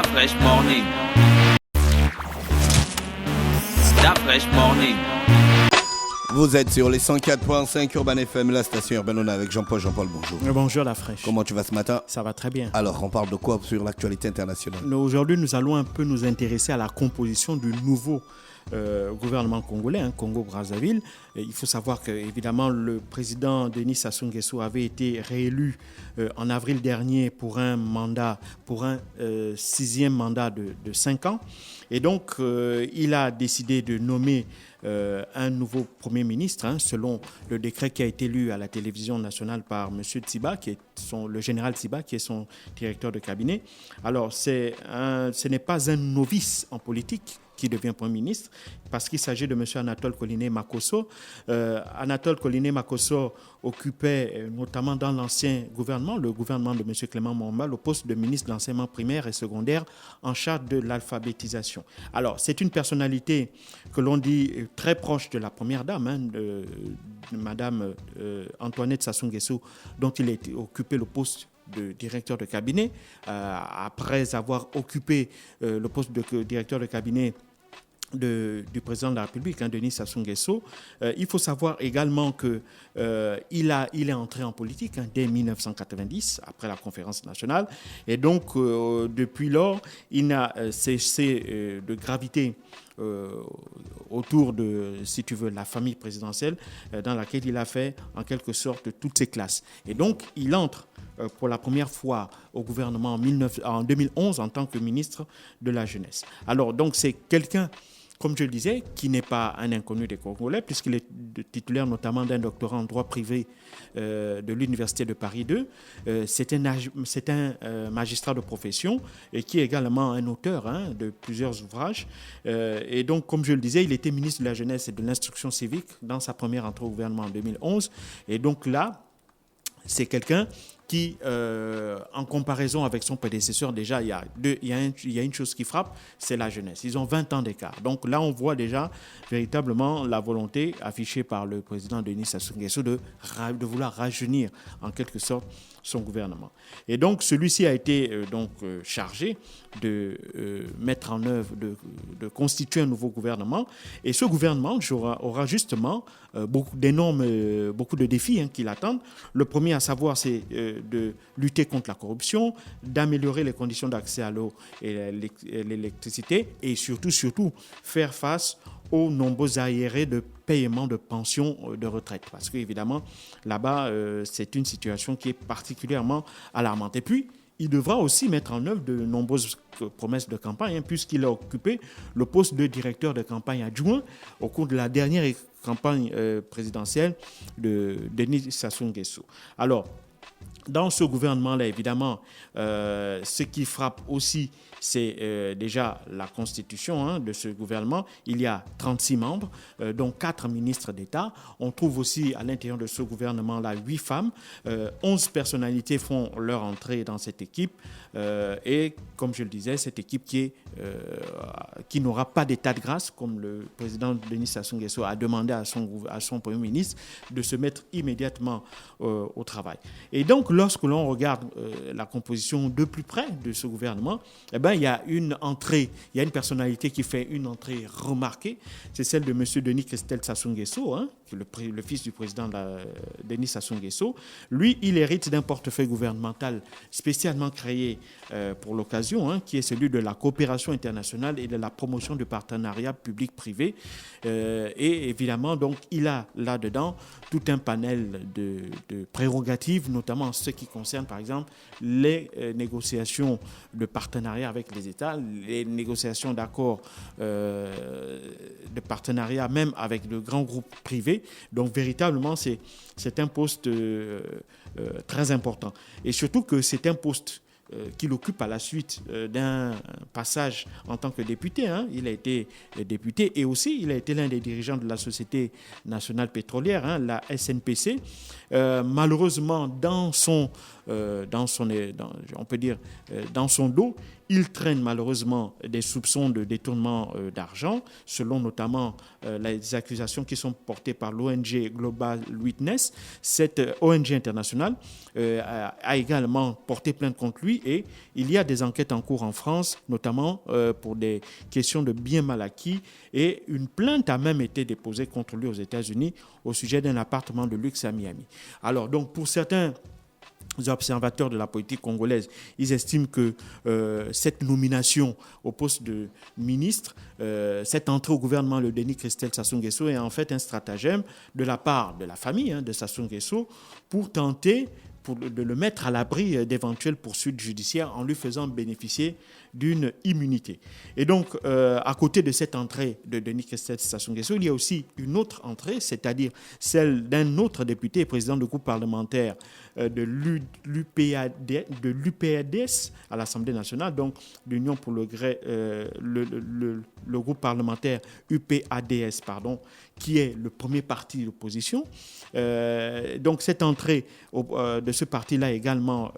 Fresh Morning. Fresh Morning. Vous êtes sur les 104.5 Urban FM, la station urbaine. On est avec Jean-Paul. Jean-Paul, bonjour. Bonjour la fraîche. Comment tu vas ce matin? Ça va très bien. Alors, on parle de quoi sur l'actualité internationale? Aujourd'hui, nous allons un peu nous intéresser à la composition du nouveau gouvernement congolais, Congo-Brazzaville. Il faut savoir que, évidemment, le président Denis Sassou Nguesso avait été réélu en avril dernier pour un sixième mandat de 5 ans. Et donc, il a décidé de nommer un nouveau Premier ministre, selon le décret qui a été lu à la télévision nationale par M. Tsiba, le général Tsiba, qui est son directeur de cabinet. Alors, ce n'est pas un novice en politique qui devient Premier ministre, parce qu'il s'agit de M. Anatole Koliné Makosso. Anatole Koliné Makosso occupait, notamment dans l'ancien gouvernement, le gouvernement de M. Clément Momba, le poste de ministre de l'enseignement primaire et secondaire en charge de l'alphabétisation. Alors, c'est une personnalité que l'on dit très proche de la première dame, de Mme Antoinette Sassou Nguesso, dont il a occupé le poste de directeur de cabinet, après avoir occupé le poste de directeur de cabinet du président de la République, Denis Sassou Nguesso. Il faut savoir également qu'il est entré en politique dès 1990, après la conférence nationale. Et donc, depuis lors, il n'a cessé de graviter autour de, si tu veux, la famille présidentielle, dans laquelle il a fait, en quelque sorte, toutes ses classes. Et donc, il entre pour la première fois au gouvernement en 2011 en tant que ministre de la Jeunesse. Alors, donc, c'est quelqu'un, comme je le disais, qui n'est pas un inconnu des Congolais, puisqu'il est titulaire notamment d'un doctorat en droit privé de l'Université de Paris 2. C'est un magistrat de profession et qui est également un auteur de plusieurs ouvrages. Et donc, comme je le disais, il était ministre de la Jeunesse et de l'Instruction civique dans sa première entrée au gouvernement en 2011. Et donc là, c'est quelqu'un qui, en comparaison avec son prédécesseur, déjà, il y a une chose qui frappe, c'est la jeunesse. Ils ont 20 ans d'écart. Donc là, on voit déjà véritablement la volonté affichée par le président Denis Sassou Nguesso de vouloir rajeunir, en quelque sorte, son gouvernement. Et donc, celui-ci a été chargé de mettre en œuvre, de constituer un nouveau gouvernement. Et ce gouvernement aura justement beaucoup de défis qui l'attendent. Le premier, à savoir, c'est de lutter contre la corruption, d'améliorer les conditions d'accès à l'eau et l'électricité et surtout faire face aux nombreux arriérés de paiement de pensions de retraite. Parce qu'évidemment, là-bas, c'est une situation qui est particulièrement alarmante. Et puis, il devra aussi mettre en œuvre de nombreuses promesses de campagne, puisqu'il a occupé le poste de directeur de campagne adjoint au cours de la dernière campagne présidentielle de Denis Sassou Nguesso. Alors, dans ce gouvernement-là, évidemment, ce qui frappe aussi, c'est déjà la constitution de ce gouvernement. Il y a 36 membres, dont 4 ministres d'État. On trouve aussi à l'intérieur de ce gouvernement-là 8 femmes. 11 personnalités font leur entrée dans cette équipe. Et comme je le disais, cette équipe qui n'aura pas d'état de grâce, comme le président Denis Sassou Nguesso a demandé à son Premier ministre de se mettre immédiatement au travail. Et donc, lorsque l'on regarde la composition de plus près de ce gouvernement, il y a une personnalité qui fait une entrée remarquée. C'est celle de M. Denis Christel Sassou Nguesso, le fils du président Denis Sassou Nguesso. Lui, il hérite d'un portefeuille gouvernemental spécialement créé pour l'occasion, qui est celui de la coopération internationale et de la promotion du partenariat public-privé. Et évidemment, donc, il a là-dedans tout un panel de prérogatives, notamment en ce qui concerne, par exemple, les négociations de partenariat avec les États, les négociations d'accords de partenariat même avec de grands groupes privés. Donc, véritablement, c'est un poste très important. Et surtout que c'est un poste qu'il occupe à la suite d'un passage en tant que député. Il a été député et aussi il a été l'un des dirigeants de la Société nationale pétrolière, la SNPC. Malheureusement, dans son dos, il traîne malheureusement des soupçons de détournement d'argent, selon notamment les accusations qui sont portées par l'ONG Global Witness. Cette ONG internationale a également porté plainte contre lui lui. Et il y a des enquêtes en cours en France, notamment pour des questions de biens mal acquis. Et une plainte a même été déposée contre lui aux États-Unis au sujet d'un appartement de luxe à Miami. Alors, donc, pour certains observateurs de la politique congolaise, ils estiment que cette nomination au poste de ministre, cette entrée au gouvernement de Denis Christelle Sassou Nguesso est en fait un stratagème de la part de la famille de Sassou Nguesso pour tenter de le mettre à l'abri d'éventuelles poursuites judiciaires en lui faisant bénéficier d'une immunité. Et donc, à côté de cette entrée de Denis Christelle Sassou Nguesso, il y a aussi une autre entrée, c'est-à-dire celle d'un autre député et président du groupe parlementaire de l'UPADS à l'Assemblée nationale, donc l'Union pour le groupe parlementaire UPADS, qui est le premier parti d'opposition. Donc cette entrée de ce parti-là également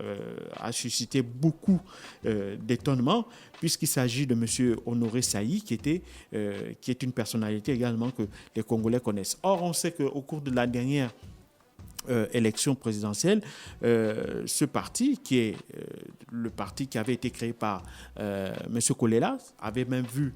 a suscité beaucoup d'étonnement, puisqu'il s'agit de M. Honoré Sailly, qui est une personnalité également que les Congolais connaissent. Or, on sait qu'au cours de la dernière élection présidentielle, ce parti, qui est le parti qui avait été créé par M. Kolela, avait même vu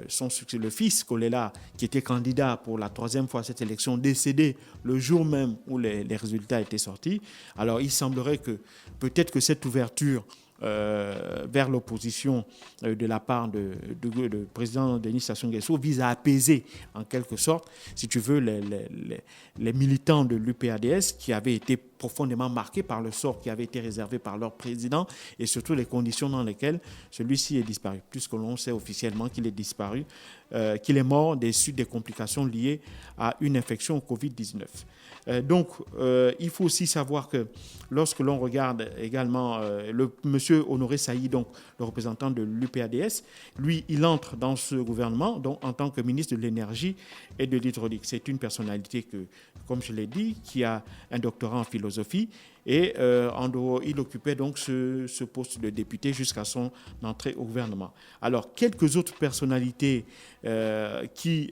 son succès, le fils Kolela, qui était candidat pour la 3e fois à cette élection, décédé le jour même où les résultats étaient sortis. Alors, il semblerait que peut-être que cette ouverture vers l'opposition de la part du président Denis Sassou Nguesso vise à apaiser en quelque sorte, si tu veux, les militants de l'UPADS qui avaient été profondément marqués par le sort qui avait été réservé par leur président et surtout les conditions dans lesquelles celui-ci est disparu, puisque l'on sait officiellement qu'il est disparu, qu'il est mort des suites des complications liées à une infection au Covid-19. Donc, il faut aussi savoir que lorsque l'on regarde également monsieur Honoré Sailly, donc le représentant de l'UPADS, lui, il entre dans ce gouvernement donc, en tant que ministre de l'énergie et de l'hydraulique. C'est une personnalité que, comme je l'ai dit, qui a un doctorat en philosophie et en dehors, il occupait donc ce poste de député jusqu'à son entrée au gouvernement. Alors, quelques autres personnalités qui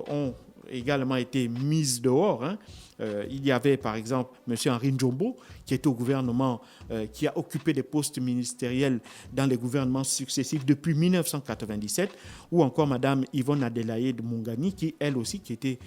ont également été mises dehors. Il y avait par exemple M. Henri Njombo, qui était au gouvernement, qui a occupé des postes ministériels dans les gouvernements successifs depuis 1997, ou encore Mme Yvonne Adélaïde Mongani, qui elle aussi qui était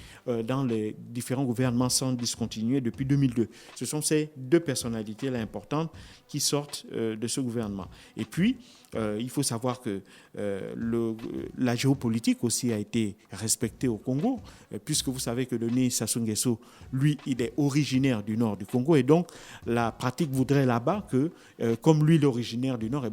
dans les différents gouvernements sans discontinuer depuis 2002. Ce sont ces deux personnalités-là importantes qui sortent de ce gouvernement. Et puis, il faut savoir que la géopolitique aussi a été respectée au Congo, puisque vous savez que Denis Sassou Nguesso, lui, il est originaire du nord du Congo, et donc la pratique voudrait là-bas que, comme lui, il est originaire du nord,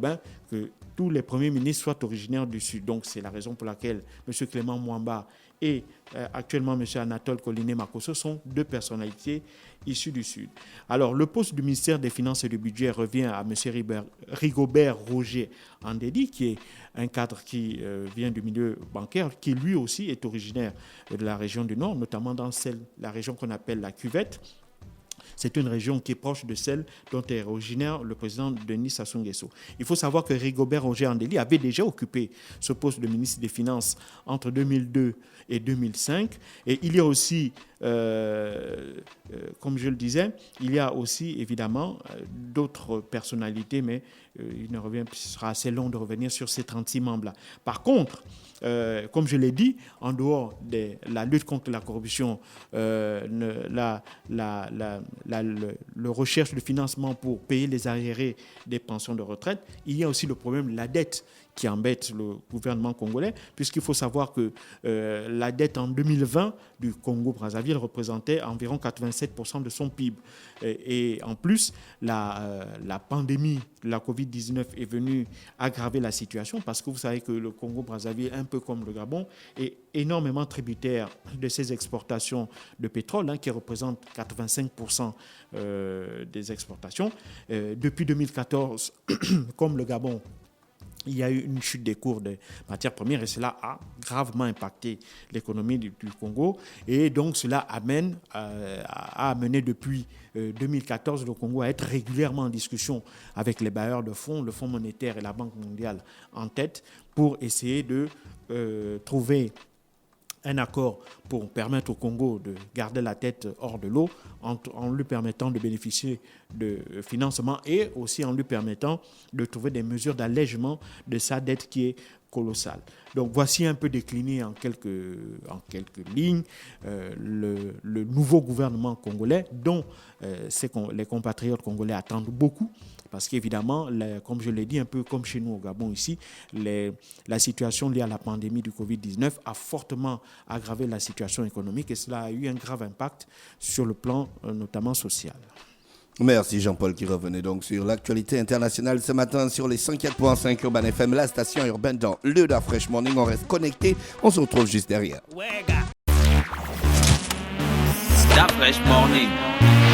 que tous les premiers ministres soient originaires du sud. Donc c'est la raison pour laquelle M. Clément Mwamba et actuellement M. Anatole Coliné Makosso sont deux personnalités issues du Sud. Alors, le poste du ministère des Finances et du Budget revient à M. Rigobert Roger Andedi, qui est un cadre qui vient du milieu bancaire, qui lui aussi est originaire de la région du Nord, notamment dans la région qu'on appelle la Cuvette. C'est une région qui est proche de celle dont est originaire le président Denis Sassou Nguesso. Il faut savoir que Rigobert Roger Andeli avait déjà occupé ce poste de ministre des Finances entre 2002 et 2005. Et il y a aussi, comme je le disais, il y a aussi évidemment d'autres personnalités, mais ce sera assez long de revenir sur ces 36 membres-là. Par contre, comme je l'ai dit, en dehors de la lutte contre la corruption, le recherche de financement pour payer les arriérés des pensions de retraite, il y a aussi le problème de la dette qui embête le gouvernement congolais, puisqu'il faut savoir que la dette en 2020 du Congo-Brazzaville représentait environ 87% de son PIB. Et en plus, la pandémie de la Covid-19 est venue aggraver la situation, parce que vous savez que le Congo-Brazzaville, un peu comme le Gabon, est énormément tributaire de ses exportations de pétrole, qui représentent 85% des exportations. Depuis 2014, comme le Gabon, il y a eu une chute des cours des matières premières et cela a gravement impacté l'économie du Congo. Et donc, cela a amené depuis 2014 le Congo à être régulièrement en discussion avec les bailleurs de fonds, le Fonds monétaire et la Banque mondiale en tête, pour essayer de trouver un accord pour permettre au Congo de garder la tête hors de l'eau en lui permettant de bénéficier de financement et aussi en lui permettant de trouver des mesures d'allègement de sa dette qui est colossale. Donc voici un peu décliné en quelques lignes le nouveau gouvernement congolais dont les compatriotes congolais attendent beaucoup. Parce qu'évidemment, comme je l'ai dit, un peu comme chez nous au Gabon ici, la situation liée à la pandémie du Covid-19 a fortement aggravé la situation économique et cela a eu un grave impact sur le plan notamment social. Merci Jean-Paul qui revenait donc sur l'actualité internationale ce matin sur les 104.5 Urban FM, la station urbaine dans le Da Fresh Morning. On reste connecté, on se retrouve juste derrière. Da Fresh Morning.